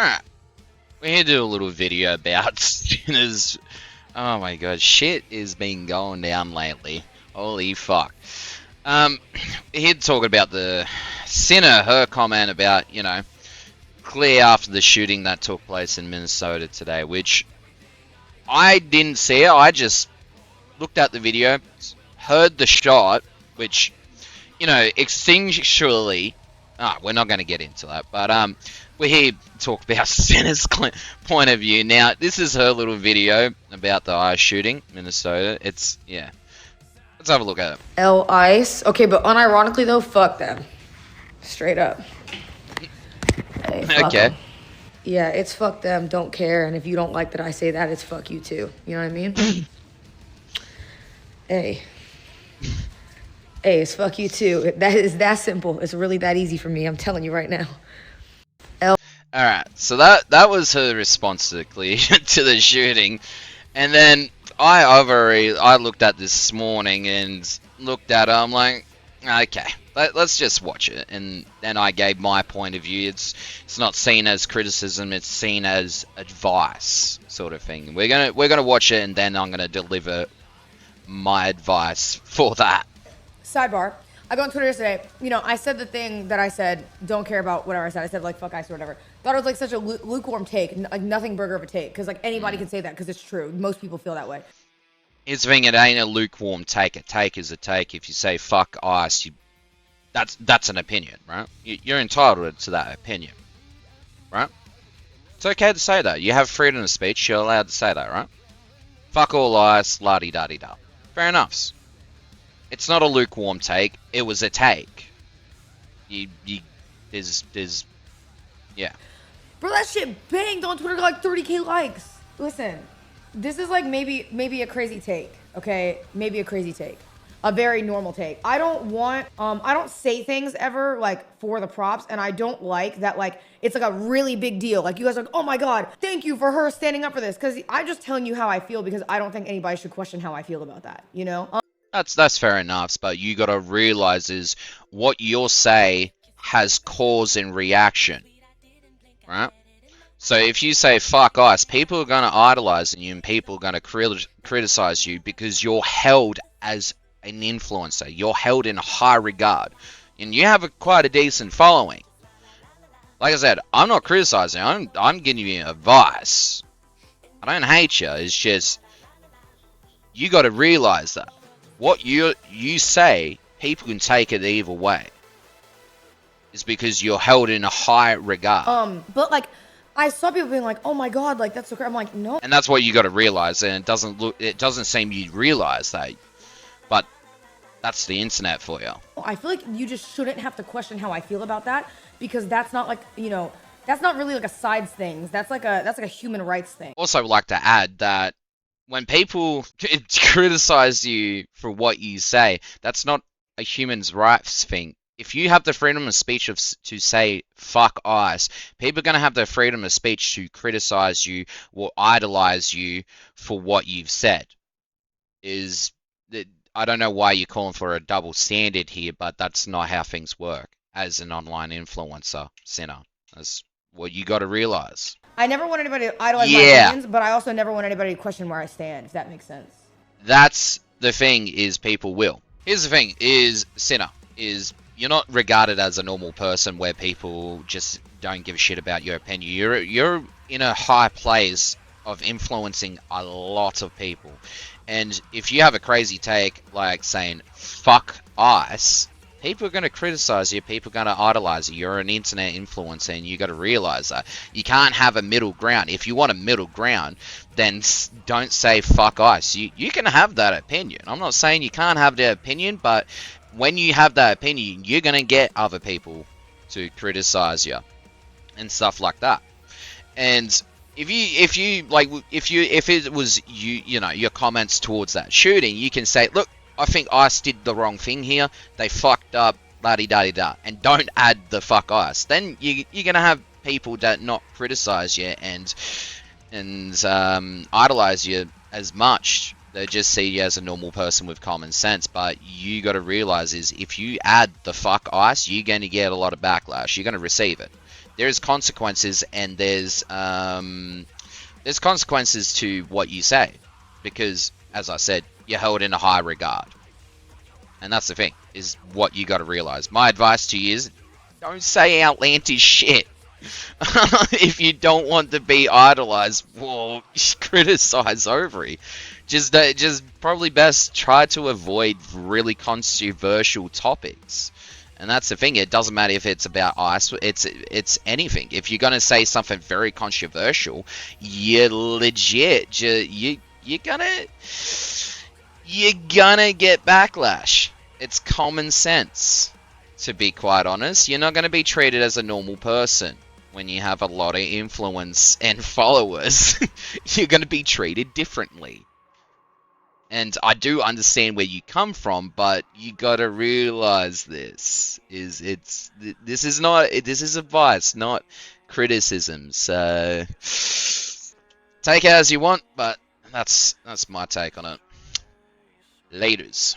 Alright, we're here to do a little video about Cinna's. Oh my god, shit is been going down lately. Holy fuck. We're here to talk about the Cinna, her comment about, you know, clear after the shooting that took place in Minnesota today, which I didn't see it. I just looked at the video, heard the shot, which, you know, instinctually, we're not going to get into that, but we're here to talk about Cinna's point of view. Now, this is her little video about the ICE shooting, Minnesota. It's, yeah. Let's have a look at it. ICE. Okay, but unironically though, fuck them. Straight up. Hey, fuck Okay. 'em. Yeah, it's fuck them, don't care, and if you don't like that I say that, it's fuck you too. You know what I mean? Hey. Hey, it's fuck you too. That is that simple. It's really that easy for me. I'm telling you right now. Alright, so that was her response to the shooting. And then I looked at this morning and looked at it, I'm like, okay, let's just watch it. And then I gave my point of view. It's not seen as criticism, it's seen as advice sort of thing. We're gonna watch it and then I'm gonna deliver my advice for that. Sidebar. I go on Twitter yesterday. You know, I said the thing that I said. Don't care about whatever I said. I said like fuck ICE or whatever. Thought it was like such a lukewarm take, like nothing burger of a take, because like anybody can say that because it's true. Most people feel that way. Here's the thing: it ain't a lukewarm take. A take is a take. If you say fuck ICE, that's an opinion, right? You're entitled to that opinion, right? It's okay to say that. You have freedom of speech. You're allowed to say that, right? Fuck all ICE, la-di-da-di-da. Fair enough. It's not a lukewarm take. It was a take. There's, yeah. Bro, that shit banged on Twitter, got like 30K likes. Listen, this is like maybe a crazy take, okay? Maybe a crazy take. A very normal take. I don't say things ever like for the props, and I don't like that like it's like a really big deal. Like you guys are like, oh my god, thank you for her standing up for this. Cause I'm just telling you how I feel because I don't think anybody should question how I feel about that, you know? That's fair enough, but you gotta realize is what you'll say has cause and reaction, right? So if you say fuck ICE, people are gonna idolize you and people are gonna criticize you because you're held as an influencer. You're held in high regard, and you have quite a decent following. Like I said, I'm not criticizing. I'm giving you advice. I don't hate you. It's just you got to realize that what you say, people can take it either way. Is because you're held in a high regard. But like, I saw people being like, "Oh my god, like that's so crazy." I'm like, no. And that's what you got to realize. And it doesn't seem you realize that, but that's the internet for you. I feel like you just shouldn't have to question how I feel about that because that's not like, you know, that's not really like a sides thing. That's like a human rights thing. Also, like to add that when people criticize you for what you say, that's not a human's rights thing. If you have the freedom of speech to say fuck ICE, people are going to have the freedom of speech to criticize you or idolize you for what you've said. I don't know why you're calling for a double standard here, but that's not how things work as an online influencer, Cinna. That's what you got to realize. I never want anybody to idolize my opinions, but I also never want anybody to question where I stand, if that makes sense. That's the thing, is people will. Here's the thing, is Cinna, is you're not regarded as a normal person where people just don't give a shit about your opinion. You're in a high place of influencing a lot of people. And if you have a crazy take, like saying, fuck ICE, people are going to criticize you, people are going to idolize you. You're an internet influencer and you got to realize that. You can't have a middle ground. If you want a middle ground, then don't say fuck ICE. You can have that opinion. I'm not saying you can't have that opinion, but when you have that opinion, you're going to get other people to criticize you and stuff like that. And if it was you know, your comments towards that shooting, you can say, look, I think ICE did the wrong thing here. They fucked up, la-di-da-di-da, and don't add the fuck ICE. Then you're gonna have people that not criticize you and idolize you as much. They just see you as a normal person with common sense. But you got to realize is if you add the fuck ICE, you're going to get a lot of backlash. You're going to receive it. there's consequences, and there's consequences to what you say, because as I said, you're held in a high regard, and that's the thing, is what you got to realize. My advice to you is, don't say outlandish shit. If you don't want to be idolized, well, criticize over it. Just probably best try to avoid really controversial topics. And that's the thing. It doesn't matter if it's about ice. It's anything. If you're gonna say something very controversial, you're legit. You're gonna get backlash. It's common sense. To be quite honest, you're not gonna be treated as a normal person when you have a lot of influence and followers. You're gonna be treated differently. And I do understand where you come from, but you gotta realize this is advice, not criticism. So take it as you want, but that's my take on it. Laters.